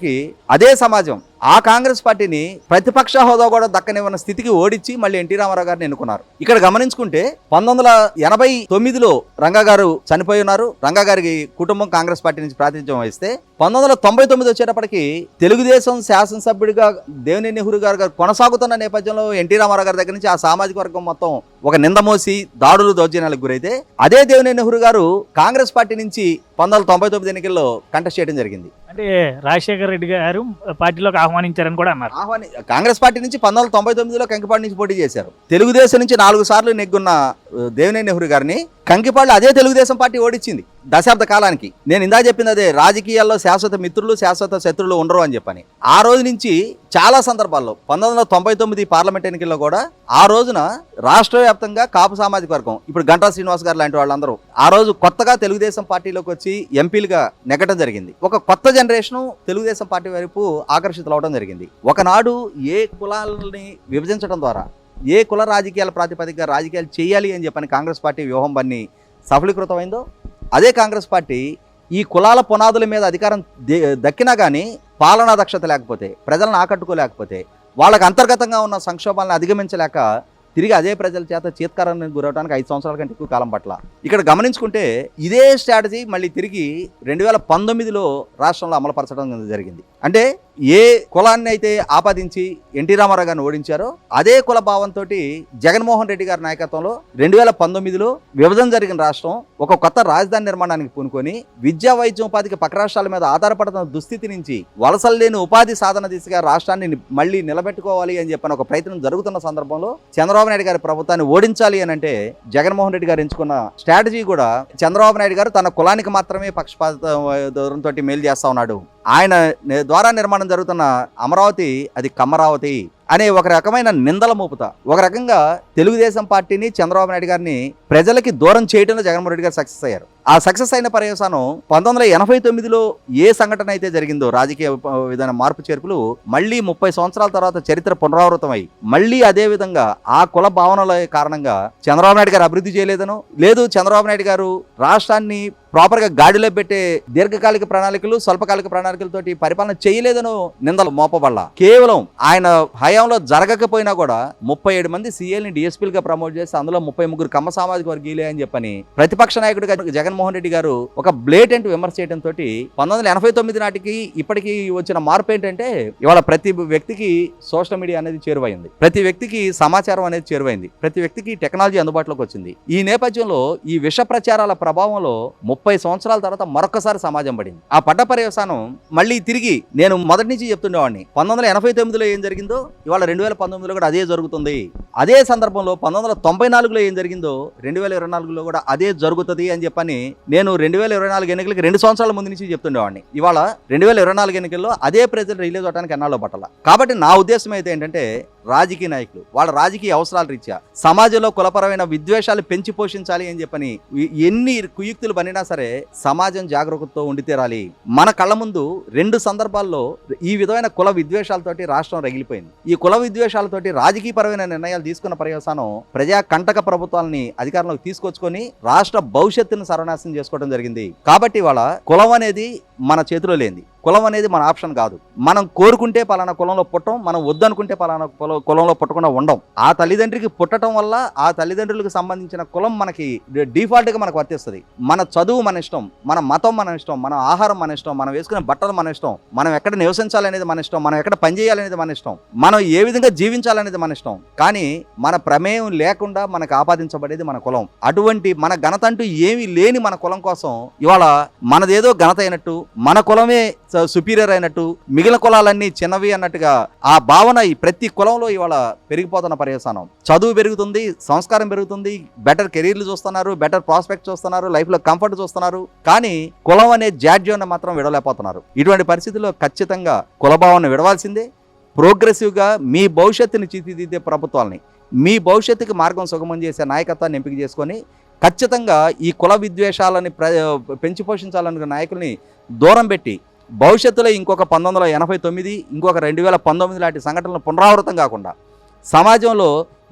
అదే సమాజం ఆ కాంగ్రెస్ పార్టీని ప్రతిపక్ష హోదా కూడా దక్కనివ్వని స్థితికి ఓడించి మళ్ళీ ఎన్టీ రామారావు గారిని ఎన్నుకున్నారు. ఇక్కడ గమనించుకుంటే 1989లో రంగా గారు చనిపోయి ఉన్నారు. రంగా గారికి కుటుంబం కాంగ్రెస్ పార్టీ నుంచి ప్రాతినిధ్యం వహిస్తే 1999 వచ్చేటప్పటికి తెలుగుదేశం శాసనసభ్యుడిగా దేవినేని నెహ్రూ గారు కొనసాగుతున్న నేపథ్యంలో ఎన్టీ రామారావు గారి దగ్గర నుంచి ఆ సామాజిక వర్గం మొత్తం ఒక నిందమోసి దాడులు, దౌర్జన్యాలకు గురైతే అదే దేవినేని నెహ్రూ గారు కాంగ్రెస్ పార్టీ నుంచి 1999 ఎన్నికల్లో కంటెస్ట్ చేయడం జరిగింది. అంటే రాజశేఖర రెడ్డి గారు పార్టీలోకి ఆహ్వానించారని కూడా అన్నారు. కాంగ్రెస్ పార్టీ నుంచి 1999లో కంకిపాడు నుంచి పోటీ చేశారు. తెలుగుదేశం నుంచి 4 సార్లు నెగ్గున్న దేవినేని నెహ్రూ గారిని కంకిపాడు అదే తెలుగుదేశం పార్టీ ఓడించింది దశాబ్ద కాలానికి. నేను ఇందాక చెప్పింది అదే, రాజకీయాల్లో శాశ్వత మిత్రులు, శాశ్వత శత్రువులు ఉండరు అని చెప్పని. ఆ రోజు నుంచి చాలా సందర్భాల్లో 1999 పార్లమెంట్ ఎన్నికల్లో కూడా ఆ రోజున రాష్ట్ర వ్యాప్తంగా కాపు సామాజిక వర్గం, ఇప్పుడు గంటా శ్రీనివాస్ గారు లాంటి వాళ్ళందరూ ఆ రోజు కొత్తగా తెలుగుదేశం పార్టీలోకి వచ్చి ఎంపీలుగా నెగ్గడం జరిగింది. ఒక కొత్త జనరేషన్ తెలుగుదేశం పార్టీ వైపు ఆకర్షితులు అవడం జరిగింది. ఒకనాడు ఏ కులాలని విభజించడం ద్వారా, ఏ కుల రాజకీయాల ప్రాతిపదికగా రాజకీయాలు చేయాలి అని చెప్పని కాంగ్రెస్ పార్టీ వ్యూహం బన్ని సఫలీకృతమైందో, అదే కాంగ్రెస్ పార్టీ ఈ కులాల పునాదుల మీద అధికారం దక్కినా కానీ పాలనా దక్షత లేకపోతే, ప్రజలను ఆకట్టుకోలేకపోతే, వాళ్ళకి అంతర్గతంగా ఉన్న సంక్షోభాలను అధిగమించలేక తిరిగి అదే ప్రజల చేత చీత్కారానికి గురవడానికి 5 సంవత్సరాల కంటే ఎక్కువ కాలం పట్ల. ఇక్కడ గమనించుకుంటే ఇదే స్ట్రాటజీ మళ్ళీ తిరిగి 2019లో రాష్ట్రంలో అమలుపరచడం జరిగింది. అంటే ఏ కులాన్ని అయితే ఆపాదించి ఎన్టీ రామారావు గారిని ఓడించారో అదే కుల భావంతో జగన్మోహన్ రెడ్డి గారి నాయకత్వంలో 2019లో విభజన జరిగిన రాష్ట్రం ఒక కొత్త రాజధాని నిర్మాణానికి పూనుకొని విద్యా, వైద్యం, ఉపాధికి పక్క రాష్ట్రాల మీద ఆధారపడుతున్న దుస్థితి నుంచి వలసలు లేని ఉపాధి సాధన దిశగా రాష్ట్రాన్ని మళ్ళీ నిలబెట్టుకోవాలి అని చెప్పిన ఒక ప్రయత్నం జరుగుతున్న సందర్భంలో చంద్రబాబు నాయుడు గారి ప్రభుత్వాన్ని ఓడించాలి అని అంటే జగన్మోహన్ రెడ్డి గారు ఎంచుకున్న స్ట్రాటజీ కూడా చంద్రబాబు నాయుడు గారు తన కులానికి మాత్రమే పక్షపాత దూరంతో మేలు చేస్తా ఉన్నాడు. ఆయన ద్వారా నిర్మాణం జరుగుతున్న అమరావతి అది కమ్మరావతి అనే ఒక రకమైన నిందల మోపుతా ఒక రకంగా తెలుగుదేశం పార్టీని, చంద్రబాబు నాయుడు గారిని ప్రజలకి దూరం చేయడంలో జగన్మోహన్ రెడ్డి గారు సక్సెస్ అయ్యారు. ఆ సక్సెస్ అయిన పర్యవసానం 1989లో ఏ సంఘటన అయితే జరిగిందో రాజకీయ విధాన మార్పు చేర్పులు మళ్ళీ 30 సంవత్సరాల తర్వాత చరిత్ర పునరావృతమై మళ్ళీ అదే విధంగా ఆ కుల భావనల కారణంగా చంద్రబాబు నాయుడు గారు అభివృద్ధి చేయలేదనో, లేదు చంద్రబాబు నాయుడు గారు రాష్ట్రాన్ని ప్రాపర్గా గాడిలో పెట్టే దీర్ఘకాలిక ప్రణాళికలు, స్వల్పకాలిక ప్రణాళికలతోటి పరిపాలన చేయలేదనో నిందలు మోపబడలా. కేవలం ఆయన హయాంలో జరగకపోయినా కూడా 37 మంది సీఏల్ని డిఎస్పీలుగా ప్రమోట్ చేసి అందులో 33 కమ్మ సామాజిక వర్గీయులే అని చెప్పని ప్రతిపక్ష నాయకుడిగా జగన్ జగన్మోహన్ రెడ్డి గారు ఒక బ్లేటెంట్ విమర్శ చేయడంతో 1989 నాటికి ఇప్పటికీ వచ్చిన మార్పు ఏంటంటే ఇవాళ ప్రతి వ్యక్తికి సోషల్ మీడియా అనేది చేరువైంది, ప్రతి వ్యక్తికి సమాచారం అనేది చేరువైంది, ప్రతి వ్యక్తికి టెక్నాలజీ అందుబాటులోకి వచ్చింది. ఈ నేపథ్యంలో ఈ విష ప్రచారాల ప్రభావంలో 30 సంవత్సరాల తర్వాత మరొకసారి సమాజం పడింది. ఆ పడ్డ పర్యవసానం మళ్ళీ తిరిగి నేను మొదటి నుంచి చెప్తుండేవాడిని, 1989లో ఏం జరిగిందో ఇవాళ 2019లో కూడా అదే జరుగుతుంది. అదే సందర్భంలో 1994లో ఏం జరిగిందో 2024లో కూడా అదే జరుగుతుంది అని చెప్పని నేను 2024 ఎన్నికలకి 2 సంవత్సరాల ముందు నుంచి చెప్తుండేవాడిని. ఇవాళ 2024 ఎన్నికల్లో అదే ప్రెజెంట్ రిలీజ్ అవడానికి ఎన్నాళ్ళు పట్టాల. కాబట్టి నా ఉద్దేశం అయితే ఏంటంటే రాజకీయ నాయకులు వాళ్ళ రాజకీయ అవసరాల రీత్యా సమాజంలో కులపరమైన విద్వేషాలు పెంచి పోషించాలి అని చెప్పని ఎన్ని కుయుక్తులు పనినా సరే సమాజం జాగరూకతతో ఉండి తీరాలి. మన కళ్ళ ముందు 2 సందర్భాల్లో ఈ విధమైన కుల విద్వేషాలతోటి రాష్ట్రం రగిలిపోయింది. ఈ కుల విద్వేషాలతోటి రాజకీయపరమైన నిర్ణయాలు తీసుకున్న పర్యవసానం ప్రజా కంటక ప్రభుత్వాలని అధికారంలోకి తీసుకొచ్చుకొని రాష్ట్ర భవిష్యత్తును సర్వనాశనం చేసుకోవడం జరిగింది. కాబట్టి వాళ్ళ కులం అనేది మన చేతిలో లేనిది, కులం అనేది మన ఆప్షన్ కాదు. మనం కోరుకుంటే పలానా కులంలో పుట్టం, మనం వద్దనుకుంటే పలానా కులంలో పుట్టకుండా ఉండం. ఆ తల్లిదండ్రికి పుట్టడం వల్ల ఆ తల్లిదండ్రులకు సంబంధించిన కులం మనకి డిఫాల్ట్గా మనకు వర్తిస్తుంది. మన చదువు మన ఇష్టం, మన మతం మన ఇష్టం, మన ఆహారం మన ఇష్టం, మనం వేసుకునే బట్టలు మన ఇష్టం, మనం ఎక్కడ నివసించాలనేది మన ఇష్టం, మనం ఎక్కడ పనిచేయాలనేది మన ఇష్టం, మనం ఏ విధంగా జీవించాలనేది మన ఇష్టం. కానీ మన ప్రమేయం లేకుండా మనకు ఆపాదించబడేది మన కులం. అటువంటి మన ఘనత అంటూ ఏమీ లేని మన కులం కోసం ఇవాళ మనదేదో ఘనత అయినట్టు, మన కులమే సుపీరియర్ అయినట్టు, మిగిలిన కులాలన్నీ చిన్నవి అన్నట్టుగా ఆ భావన ఈ ప్రతి కులంలో ఇవాళ పెరిగిపోతున్న పర్యవసానం. చదువు పెరుగుతుంది, సంస్కారం పెరుగుతుంది, బెటర్ కెరీర్లు చూస్తున్నారు, బెటర్ ప్రాస్పెక్ట్ చూస్తున్నారు, లైఫ్లో కంఫర్ట్ చూస్తున్నారు. కానీ కులం అనే జాడ్యాన్ని మాత్రం విడవలేకపోతున్నారు. ఇటువంటి పరిస్థితుల్లో ఖచ్చితంగా కులభావాన్ని విడవాల్సిందే. ప్రోగ్రెసివ్గా మీ భవిష్యత్తుని తీర్చిదిద్దే ప్రభుత్వాలని, మీ భవిష్యత్తుకి మార్గం సుగమం చేసే నాయకత్వాన్ని ఎంపిక చేసుకొని ఖచ్చితంగా ఈ కుల విద్వేషాలని పెంచి పోషించాలనుకున్న నాయకుల్ని దూరం పెట్టి భవిష్యత్తులో ఇంకొక 1989, ఇంకొక 2019 లాంటి సంఘటనలు పునరావృతం కాకుండా, సమాజంలో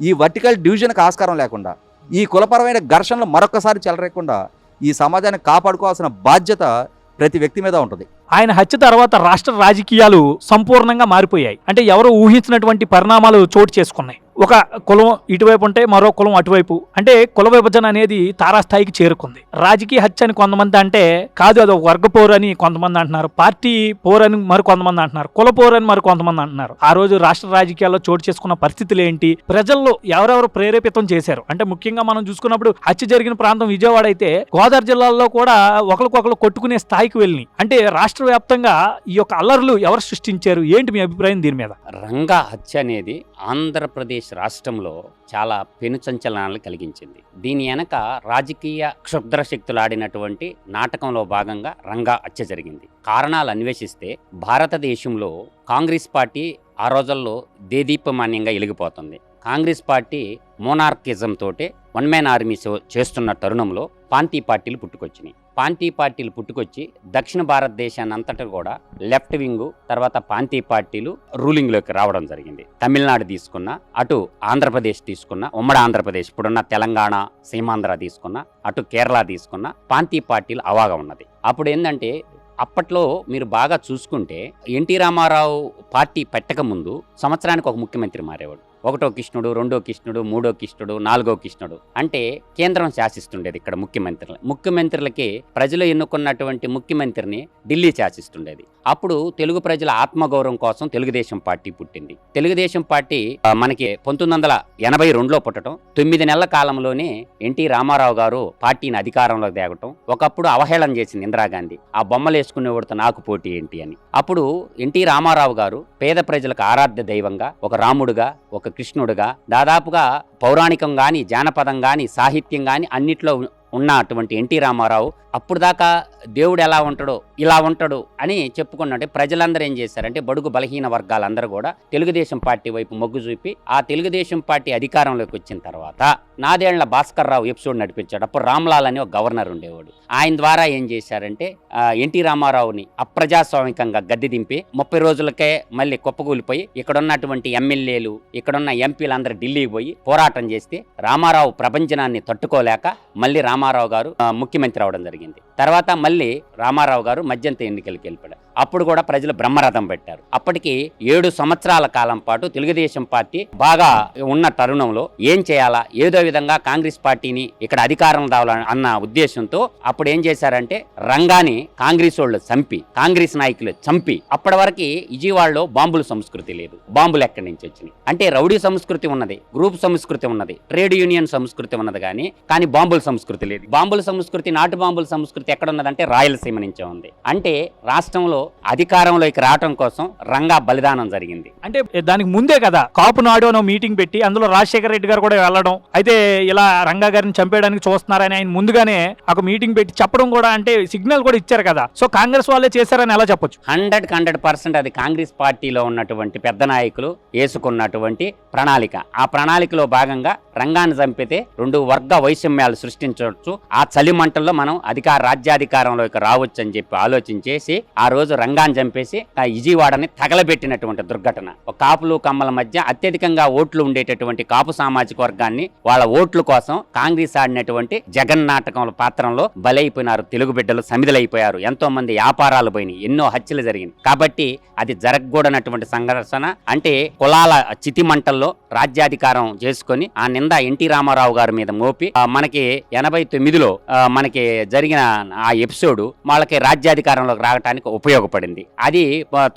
ఈ వర్టికల్ డివిజన్కి ఆస్కారం లేకుండా, ఈ కులపరమైన ఘర్షణలు మరొకసారి చెలరేకుండా ఈ సమాజాన్ని కాపాడుకోవాల్సిన బాధ్యత ప్రతి వ్యక్తి మీద ఉంటుంది. ఆయన హత్య తర్వాత రాష్ట్ర రాజకీయాలు సంపూర్ణంగా మారిపోయాయి. అంటే ఎవరు ఊహించినటువంటి పరిణామాలు చోటు చేసుకున్నాయి. ఒక కులం ఇటువైపు ఉంటే మరో కులం అటువైపు, అంటే కుల విభజన అనేది తారాస్థాయికి చేరుకుంది. రాజకీయ హత్య అని కొంతమంది అంటే కాదు, అది ఒక వర్గ పోరు అని కొంతమంది అంటున్నారు, పార్టీ పోరు అని మరి కొంతమంది అంటున్నారు, కుల పోరు అని మరి కొంతమంది అంటున్నారు. ఆ రోజు రాష్ట్ర రాజకీయాల్లో చోటు చేసుకున్న పరిస్థితులు ఏంటి, ప్రజల్లో ఎవరెవరు ప్రేరేపితం చేశారు అంటే, ముఖ్యంగా మనం చూసుకున్నప్పుడు హత్య జరిగిన ప్రాంతం విజయవాడ అయితే గోదావరి జిల్లాలో కూడా ఒకరికొకరు కొట్టుకునే స్థాయికి వెళ్ళి, అంటే రాష్ట్ర వ్యాప్తంగా ఈ యొక్క అల్లర్లు ఎవరు సృష్టించారు, ఏంటి మీ అభిప్రాయం దీని మీద? రంగా హత్య అనేది ఆంధ్రప్రదేశ్ రాష్ట్రంలో చాలా పెనుచంచలనాలు కలిగించింది. దీని వెనక రాజకీయ క్షుద్ర శక్తులు ఆడినటువంటి నాటకంలో భాగంగా రంగా హత్య జరిగింది. కారణాలు అన్వేషిస్తే భారతదేశంలో కాంగ్రెస్ పార్టీ ఆ రోజుల్లో దేదీప్యమాన్యంగా వెలిగిపోతుంది. కాంగ్రెస్ పార్టీ మోనార్కిజం తోటే వన్ మ్యాన్ ఆర్మీ చేస్తున్న తరుణంలో పాంతీ పార్టీలు పుట్టుకొచ్చినాయి. పాంతీ పార్టీలు పుట్టుకొచ్చి దక్షిణ భారతదేశాన్ని అంతటా కూడా లెఫ్ట్ వింగ్, తర్వాత పాంతీ పార్టీలు రూలింగ్లోకి రావడం జరిగింది. తమిళనాడు తీసుకున్న, అటు ఆంధ్రప్రదేశ్ తీసుకున్న, ఉమ్మడి ఆంధ్రప్రదేశ్ ఇప్పుడున్న తెలంగాణ, సీమాంధ్ర తీసుకున్న, అటు కేరళ తీసుకున్న, పాంతీ పార్టీలు అవాగా ఉన్నది. అప్పుడు ఏంటంటే అప్పట్లో మీరు బాగా చూసుకుంటే ఎన్టీ రామారావు పార్టీ పెట్టక ముందు సంవత్సరానికి ఒక ముఖ్యమంత్రి మారేవాడు. 1వ కృష్ణుడు, 2వ కృష్ణుడు, 3వ కృష్ణుడు, 4వ కృష్ణుడు, అంటే కేంద్రం శాసిస్తుండేది. ఇక్కడ ముఖ్యమంత్రులకి ప్రజలు ఎన్నుకున్నటువంటి ముఖ్యమంత్రిని ఢిల్లీ శాసిస్తుండేది. అప్పుడు తెలుగు ప్రజల ఆత్మగౌరవం కోసం తెలుగుదేశం పార్టీ పుట్టింది. తెలుగుదేశం పార్టీ మనకి 1982లో పుట్టడం, 9 నెలల కాలంలోనే ఎన్టీ రామారావు గారు పార్టీని అధికారంలోకి తేగటం. ఒకప్పుడు అవహేళన చేసింది ఇందిరాగాంధీ, ఆ బొమ్మలు వేసుకునేవాడితో నాకు పోటీ ఏంటి అని. అప్పుడు ఎన్టీ రామారావు గారు పేద ప్రజలకు ఆరాధ్య దైవంగా, ఒక రాముడుగా, ఒక కృష్ణుడుగా, దాదాపుగా పౌరాణికం కానీ, జానపదం కానీ, సాహిత్యం కానీ అన్నిట్లో ఉన్న అటువంటి ఎన్టీ రామారావు అప్పుడు దాకా దేవుడు ఎలా ఉంటాడో ఇలా ఉంటాడు అని చెప్పుకున్నట్టే ప్రజలందరూ ఏం చేశారంటే, బడుగు బలహీన వర్గాలందరూ కూడా తెలుగుదేశం పార్టీ వైపు మొగ్గు చూపి ఆ తెలుగుదేశం పార్టీ అధికారంలోకి వచ్చిన తర్వాత నాదేళ్ల భాస్కర్ రావు ఎపిసోడ్ నడిపించాడు. అప్పుడు రామ్లాల్ అని ఒక గవర్నర్ ఉండేవాడు. ఆయన ద్వారా ఏం చేశారంటే ఎన్టీ రామారావుని అప్రజాస్వామికంగా గద్దె దింపి 30 రోజులకే మళ్ళీ కుప్పకూలిపోయి ఇక్కడున్నటువంటి ఎమ్మెల్యేలు, ఇక్కడున్న ఎంపీలందరూ ఢిల్లీకి పోయి పోరాటం చేస్తే రామారావు ప్రభంజనాన్ని తట్టుకోలేక మళ్ళీ రామారావు గారు ముఖ్యమంత్రి అవడం జరిగింది. తర్వాత మళ్ళీ రామారావు గారు మధ్యంతర ఎన్నికలకు వెళ్ళిపోయాడు. అప్పుడు కూడా ప్రజలు బ్రహ్మరథం పెట్టారు. అప్పటికి 7 సంవత్సరాల కాలం పాటు తెలుగుదేశం పార్టీ బాగా ఉన్న తరుణంలో ఏం చేయాలా, ఏదో విధంగా కాంగ్రెస్ పార్టీని ఇక్కడ అధికారం రావాలని అన్న ఉద్దేశంతో అప్పుడు ఏం చేశారంటే రంగాని కాంగ్రెస్ వాళ్ళు చంపి, కాంగ్రెస్ నాయకులు చంపి, అప్పటి వరకు విజయవాడలో బాంబుల సంస్కృతి లేదు. బాంబులు ఎక్కడి నుంచి వచ్చినాయి అంటే రౌడీ సంస్కృతి ఉన్నది, గ్రూప్ సంస్కృతి ఉన్నది, ట్రేడ్ యూనియన్ సంస్కృతి ఉన్నది, కానీ బాంబుల సంస్కృతి లేదు. బాంబుల సంస్కృతి, నాటు బాంబుల సంస్కృతి ఎక్కడ ఉన్నదంటే రాయలసీమ నుంచే ఉంది. అంటే రాష్ట్రంలో అధికారంలోకి రావడం కోసం రంగా బలిదానం జరిగింది. అంటే దానికి ముందే కదా కాపు నాడు అని మీటింగ్ పెట్టి అందులో రాజశేఖర రెడ్డి గారు కూడా వెళ్ళడం, అయితే ఇలా రంగా గారిని చంపేయడానికి చూస్తున్నారని ఆయన ముందుగానే ఒక మీటింగ్ పెట్టి చెప్పడం కూడా, అంటే సిగ్నల్ కూడా ఇచ్చారు కదా. సో కాంగ్రెస్ వాళ్ళే చేశారని ఎలా చెప్పొచ్చు? 100% అది కాంగ్రెస్ పార్టీలో ఉన్నటువంటి పెద్ద నాయకులు వేసుకున్నటువంటి ప్రణాళిక. ఆ ప్రణాళికలో భాగంగా రంగాన్ని చంపితే 2 వర్గ వైషమ్యాలు సృష్టించవచ్చు, ఆ చలిమంటల్లో మనం రాజ్యాధికారంలోకి రావచ్చు అని చెప్పి ఆలోచించేసి ఆ రోజు రంగాన్ని చంపేసి విజయవాడని తగలబెట్టినటువంటి దుర్ఘటన. కాపులు కమ్మల మధ్య అత్యధికంగా ఓట్లు ఉండేటటువంటి కాపు సామాజిక వర్గాన్ని వాళ్ళ ఓట్ల కోసం కాంగ్రెస్ ఆడినటువంటి జగన్ నాటకంలో పాత్రంలో బలైపోయినారు. తెలుగు బిడ్డలు సమిధులైపోయారు, ఎంతో మంది వ్యాపారాలు పోయినాయి, ఎన్నో హత్యలు జరిగింది. కాబట్టి అది జరగకూడనటువంటి సంఘర్షణ. అంటే కులాల చితిమంటల్లో రాజ్యాధికారం చేసుకొని ఆ నింద ఎన్టీ రామారావు గారి మీద మోపి మనకి 89లో మనకి జరిగిన ఆ ఎపిసోడ్ వాళ్ళకి రాజ్యాధికారంలోకి రావడానికి ఉపయోగపడింది. అది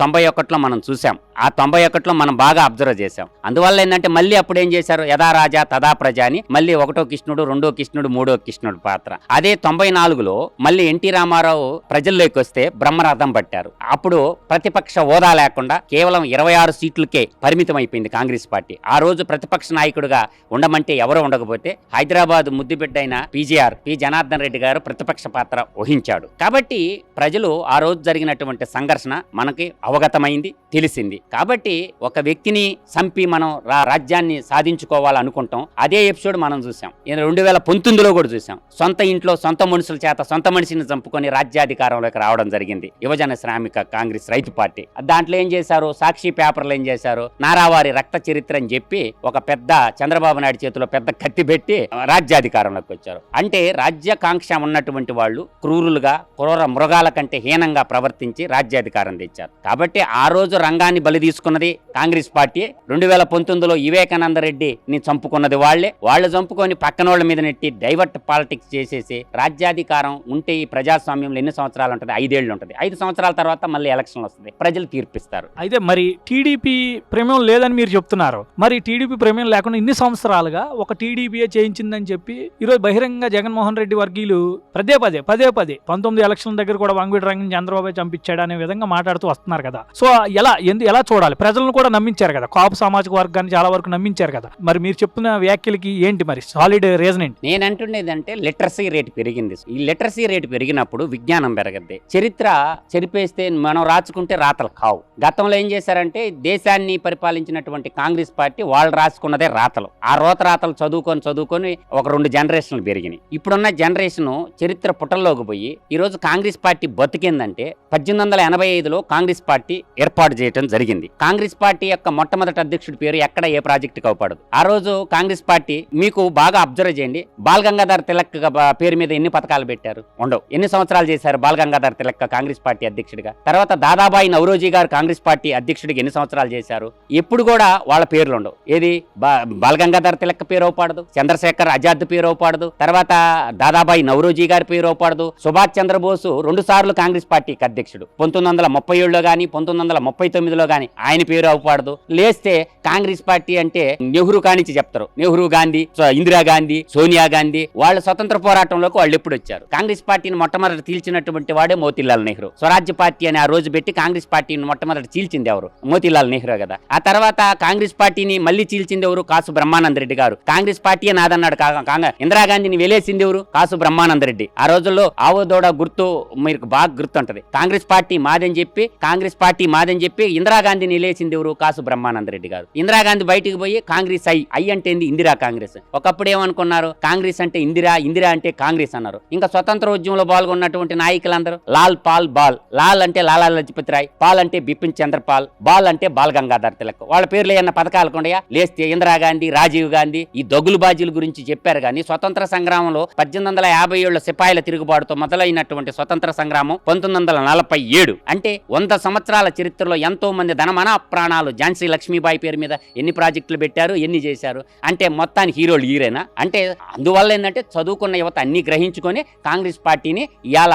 91లో మనం చూసాం. ఆ 91లో మనం బాగా అబ్జర్వ్ చేశాం. అందువల్ల ఏంటంటే మళ్ళీ అప్పుడు ఏం చేశారు, యథా రాజా తదా ప్రజ అని మళ్ళీ 1వ కృష్ణుడు, 2వ కృష్ణుడు, 3వ కృష్ణుడు పాత్ర. అదే 94లో మళ్ళీ ఎన్టీ రామారావు ప్రజల్లోకి వస్తే బ్రహ్మరథం పట్టారు. అప్పుడు ప్రతిపక్ష హోదా లేకుండా కేవలం 26 సీట్లకే పరిమితం అయిపోయింది కాంగ్రెస్ పార్టీ. ఆ రోజు ప్రతిపక్ష నాయకుడిగా ఉండమంటే ఎవరో ఉండకపోతే హైదరాబాద్ ముద్దుబిడ్డ అయిన పి జనార్దన్ రెడ్డి గారు ప్రతిపక్ష పాత్ర వహించాడు. కాబట్టి ప్రజలు ఆ రోజు జరిగినటువంటి సంఘర్షణ మనకి అవగతమైంది, తెలిసింది. కాబట్టి ఒక వ్యక్తిని చంపి మనం రాజ్యాన్ని సాధించుకోవాలనుకుంటాం. అదే ఎపిసోడ్ మనం చూసాం 2019లో కూడా చూసాం. సొంత ఇంట్లో సొంత మనుషుల చేత సొంత మనిషిని చంపుకొని రాజ్యాధికారంలోకి రావడం జరిగింది యువజన శ్రామిక కాంగ్రెస్ రైతు పార్టీ. దాంట్లో ఏం చేశారు, సాక్షి పేపర్లు ఏం చేశారు, నారావారి రక్త చరిత్ర అని చెప్పి ఒక పెద్ద చంద్రబాబు నాయుడు చేతిలో పెద్ద కత్తి పెట్టి రాజ్యాధికారంలోకి వచ్చారు. అంటే రాజ్యాకాంక్ష ఉన్నటువంటి వాళ్ళు క్రూర మృగాల కంటే హీనంగా ప్రవర్తించి రాజ్యాధికారం తెచ్చారు. కాబట్టి ఆ రోజు రంగాన్ని బలి తీసుకున్నది కాంగ్రెస్ పార్టీ. 2019లో వివేకానంద రెడ్డిని చంపుకున్నది వాళ్ళు చంపుకొని పక్కన వాళ్ళ మీద నెట్టి డైవర్ట్ పాలిటిక్స్ చేసేసి రాజ్యాధికారం ఉంటే ఈ ప్రజాస్వామ్యంలో ఎన్ని సంవత్సరాలు ఉంటుంది, 5 ఏళ్ళు ఉంటుంది. 5 సంవత్సరాల తర్వాత మళ్ళీ ఎలక్షన్ వస్తుంది, ప్రజలు తీర్పిస్తారు. అయితే మరి టీడీపీ ప్రమేయం లేదని మీరు చెప్తున్నారు. మరి టీడీపీ ప్రమేయం లేకుండా ఇన్ని సంవత్సరాలుగా ఒక టీడీపీఏ చేయించిందని చెప్పి ఈరోజు బహిరంగంగా జగన్మోహన్ రెడ్డి వర్గీయులు పదే 19 ఎలక్షన్ దగ్గర కూడా వంగవీటి రంగని చంద్రబాబు చంపించాడు అనే విధంగా మాట్లాడుతూ వస్తున్నారు కదా. సో ఎలా చూడాలి? ప్రజలను కూడా నమ్మించారు కదా, కాపు సామాజిక వర్గాన్ని చాలా వరకు నమ్మించారు కదా. మరి మీరు చెప్తున్న వ్యాఖ్యలకి ఏంటి మరి సాలిడ్ రీజన్ ఏంటి? నేనంటుండేదంటే లిటరసీ రేట్ పెరిగింది. ఈ లిటరసీ రేట్ పెరిగినప్పుడు విజ్ఞానం పెరగద్ది. చరిత్ర చెరిపేస్తే మనం రాసుకుంటే రాతలు కావు. గతంలో ఏం చేశారంటే దేశాన్ని పరిపాలించినటువంటి కాంగ్రెస్ పార్టీ వాళ్ళు రాసుకున్నదే రాతలు. ఆ రాతలు చదువుకొని ఒక 2 జనరేషన్లు పెరిగినాయి. ఇప్పుడున్న జనరేషన్ చరిత్ర పుటల్లోకి పోయి ఈరోజు కాంగ్రెస్ పార్టీ బతికిందంటే 1885లో కాంగ్రెస్ పార్టీ ఏర్పాటు చేయడం జరిగింది. కాంగ్రెస్ పార్టీ యొక్క మొట్టమొదటి అధ్యక్షుడి పేరు ఎక్కడ ఏ ప్రాజెక్టుకి అవపడదు. ఆ రోజు కాంగ్రెస్ పార్టీ మీకు బాగా అబ్జర్వ్ చేయండి, బాల్ గంగాధర్ తిలక్ పేరు మీద ఎన్ని పథకాలు పెట్టారు, ఉండవు. ఎన్ని సంవత్సరాలు చేశారు బాల్ గంగాధర్ తిలక్ కాంగ్రెస్ పార్టీ అధ్యక్షుడిగా? తర్వాత దాదాబాయి నవరోజీ గారు కాంగ్రెస్ పార్టీ అధ్యక్షుడికి ఎన్ని సంవత్సరాలు చేశారు? ఎప్పుడు కూడా వాళ్ళ పేర్లు ఉండవు. ఏది బాల్ గంగాధర్ తిలక్ పేరు అవపడదు, చంద్రశేఖర్ ఆజాద్ పేరు అవపడదు, తర్వాత దాదాబాయి నవరోజీ గారి పేరు అవపడదు. సుభాష్ చంద్రబోసు 2 సార్లు కాంగ్రెస్ పార్టీకి అధ్యక్షుడు. 1937లో గానీ 1939లో గానీ ఆయన పేరు అవపడదు. లేస్తే కాంగ్రెస్ పార్టీ అంటే నెహ్రూ కానించి చెప్తారు. నెహ్రూ గాంధీ, ఇందిరాగాంధీ, సోనియా గాంధీ వాళ్ళ స్వతంత్ర పోరాటంలోకి వాళ్ళు ఎప్పుడు వచ్చారు? కాంగ్రెస్ పార్టీని మొట్టమొదటి చీల్చినటువంటి వాడే మోతీలాల్ నెహ్రూ. స్వరాజ్య పార్టీ అని ఆ రోజు పెట్టి కాంగ్రెస్ పార్టీని మొట్టమొదటి చీల్చింది ఎవరు? మోతీలాల్ నెహ్రూ కదా. ఆ తర్వాత కాంగ్రెస్ పార్టీని మళ్ళీ చీల్చింది ఎవరు? కాసు బ్రహ్మానంద రెడ్డి గారు. కాంగ్రెస్ పార్టీ నాదన్నాడు. ఇందిరాగాంధీని వెలేసింది ఎవరు? కాసు బ్రహ్మానంద రెడ్డి. ఆ రోజుల్లో ఆవోదోడ గుర్తు మీకు బాగా గుర్తుంటది. కాంగ్రెస్ పార్టీ మాదని చెప్పి ఇందిరాగాంధీని వెలేసింది ఎవరు? కాసు బ్రహ్మానంద రెడ్డి గారు. ఇందిరాగాంధీ బయటికి పోయి కాంగ్రెస్ ఐ అంటే ఇందిరా కాంగ్రెస్. ఒకప్పుడు ఏమనుకున్నారు? కాంగ్రెస్ అంటే ఇందిరా అంటే కాంగ్రెస్ అన్నారు. ఇంకా స్వతంత్ర ఉద్యమంలో పాల్గొన్నటువంటి నాయకులందరూ లాల్ పాల్ బాల్. లాల్ అంటే లాలా లజపతి రాయ్, పాల్ అంటే బిపిన్ చంద్రపాల్, బాల్ అంటే బాల్ గంగాధర్ తిలక్. వాళ్ళ పేర్లు ఏమన్నా పథకాలు కొండయా? లేస్తే ఇందిరాగాంధీ, రాజీవ్ గాంధీ ఈ దొగ్గులు బాజీల గురించి చెప్పారు. కానీ స్వతంత్ర సంగ్రామంలో 1857 సిపాయిల తిరుగుబాటుతో మొదలైనటువంటి స్వతంత్ర సంగ్రామం 1940 1957 అంటే 100 సంవత్సరాల చరిత్రలో ఎంతో మంది ధనమన ప్రాణాలు ఝాన్సీ లక్ష్మీబాయి పేరు మీద ఎన్ని ప్రాజెక్టులు పెట్టారు, ఎన్ని చేశారు. అంటే మొత్తానికి హీరోలు హీరేనా అంటే అందువల్ల ఏంటంటే చదువుకున్న యువత అన్ని గ్రహించుకొని కాంగ్రెస్ పార్టీని ఇవాళ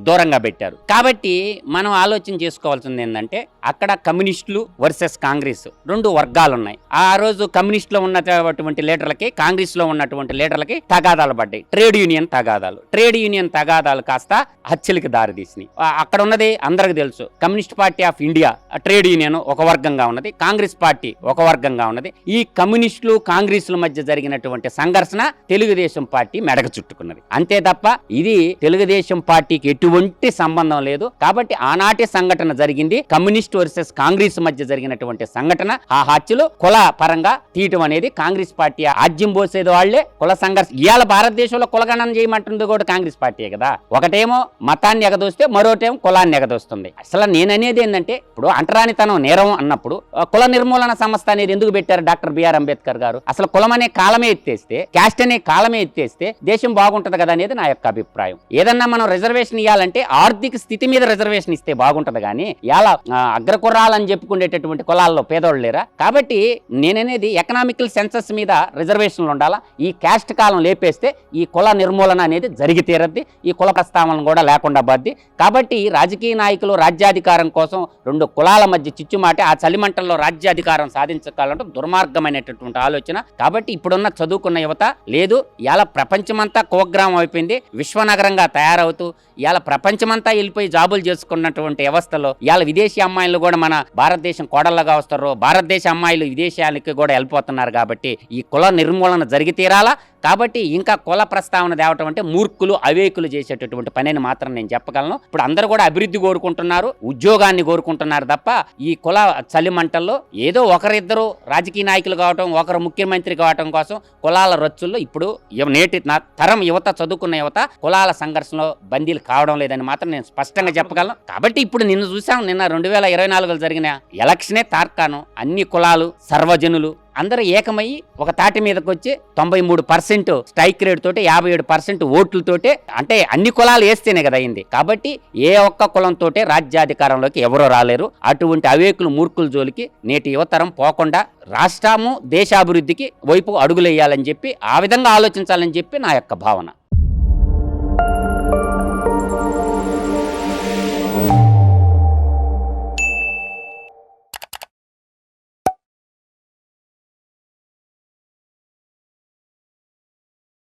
దూరంగా పెట్టారు. కాబట్టి మనం ఆలోచన చేసుకోవాల్సింది ఏంటంటే అక్కడ కమ్యూనిస్టులు వర్సెస్ కాంగ్రెస్ 2 వర్గాలు ఉన్నాయి. ఆ రోజు కమ్యూనిస్టులో ఉన్నటువంటి లీడర్లకి, కాంగ్రెస్ లో ఉన్నటువంటి లీడర్లకి తగాదాలు పడ్డాయి. ట్రేడ్ యూనియన్ తగాదాలు కాస్త హత్యలకి దారితీసినాయి. అక్కడ ఉన్నది అందరికి తెలుసు. Communist party of India trade union ఒక వర్గంగా ఉన్నది, కాంగ్రెస్ పార్టీ ఒక వర్గంగా ఉన్నది. ఈ కమ్యూనిస్టులు కాంగ్రెస్ల మధ్య జరిగినటువంటి సంఘర్షణ తెలుగుదేశం పార్టీ మెడగ చుట్టుకున్నది. అంతే తప్ప ఇది తెలుగుదేశం పార్టీ ఎటువంటి సంబంధం లేదు. కాబట్టి ఆనాటి సంఘటన జరిగింది కమ్యూనిస్ట్ వర్సెస్ కాంగ్రెస్ మధ్య జరిగినటువంటి సంఘటన. ఆ హత్యలు కుల పరంగా తీయటం అనేది కాంగ్రెస్ పార్టీ ఆజ్యం పోసేది వాళ్లే. కుల సంఘర్షణ ఇవాళ భారతదేశంలో కులగణన చేయమంటుంది కూడా కాంగ్రెస్ పార్టీయే కదా. ఒకటేమో మతాన్ని ఎగదోస్తే మరోటేమో కులాన్ని ఎగదోస్తుంది. అసలు నేననేది ఏంటంటే ఇప్పుడు అంటరానితనం నేరం అన్నప్పుడు కుల నిర్మూలన సంస్థ అనేది ఎందుకు పెట్టారు డాక్టర్ బిఆర్ అంబేద్కర్ గారు? అసలు కులం అనే కాలమే ఎత్తేస్తే, క్యాస్ట్ అనే కాలమే ఎత్తేస్తే దేశం బాగుంటది కదా అనేది నా యొక్క అభిప్రాయం. ఏదన్నా మనం రిజర్వేషన్ ఇవ్వాలంటే ఆర్థిక స్థితి మీద రిజర్వేషన్ ఇస్తే బాగుంటది కానీ ఇలా అగ్రకుర్రాలని చెప్పుకునేటటువంటి కులాల్లో పేదోళ్ళు లేరా? కాబట్టి నేననేది ఎకనామికల్ సెన్సస్ మీద రిజర్వేషన్లు ఉండాలా. ఈ క్యాస్ట్ కాలం లేపేస్తే ఈ కుల నిర్మూలన అనేది జరిగి తీరద్ది. ఈ కుల ప్రస్తావనలు కూడా లేకుండా పోద్ది. కాబట్టి రాజకీయ నాయకులు రాజ్యాధికారం కోసం 2 కులాల మధ్య చిచ్చుమాటే ఆ చలిమంటల్లో రాజ్యాధికారం సాధించాలంటే దుర్మార్గమైనటువంటి ఆలోచన. కాబట్టి ఇప్పుడున్న చదువుకున్న యువత లేదు, ఇలా ప్రపంచమంతా కుగ్రామం అయిపోయింది, విశ్వనగరంగా తయారవుతూ ఇవాళ ప్రపంచమంతా వెళ్ళిపోయి జాబులు చేసుకున్నటువంటి వ్యవస్థలో ఇవాళ విదేశీ అమ్మాయిలు కూడా మన భారతదేశం కోడళ్ళగా వస్తారు. భారతదేశ అమ్మాయిలు విదేశాలకి కూడా వెళ్ళిపోతున్నారు. కాబట్టి ఈ కుల నిర్మూలన జరిగి తీరాలా. కాబట్టి ఇంకా కుల ప్రస్తావన తేవటం అంటే మూర్ఖులు అవేకులు చేసేటటువంటి పనిని మాత్రం నేను చెప్పగలను. ఇప్పుడు అందరూ కూడా అభివృద్ధి కోరుకుంటున్నారు, ఉద్యోగాన్ని కోరుకుంటున్నారు తప్ప ఈ కుల చలిమంటల్లో ఏదో ఒకరిద్దరు రాజకీయ నాయకులు కావటం, ఒకరు ముఖ్యమంత్రి కావటం కోసం కులాల రచ్చుల్లో ఇప్పుడు నేటి తరం యువత, చదువుకున్న యువత కులాల సంఘర్షణలో బందీలు కావడం లేదని మాత్రం నేను స్పష్టంగా చెప్పగలను. కాబట్టి ఇప్పుడు నిన్న చూసాం, నిన్న 2024లో జరిగిన ఎలక్షనే తార్కాను. అన్ని కులాలు, సర్వజనులు అందరూ ఏకమయ్యి ఒక తాటి మీదకి వచ్చి 93% స్ట్రైక్ రేట్ తోటి 57% ఓట్లతోటే, అంటే అన్ని కులాలు వేస్తేనే కదా అయింది. కాబట్టి ఏ ఒక్క కులంతో రాజ్యాధికారంలోకి ఎవరో రాలేరు. అటువంటి అవేకులు మూర్ఖుల జోలికి నేటి యువతరం పోకుండా రాష్ట్రము దేశాభివృద్ధికి వైపు అడుగులేయాలని చెప్పి ఆ విధంగా ఆలోచించాలని చెప్పి నా యొక్క భావన.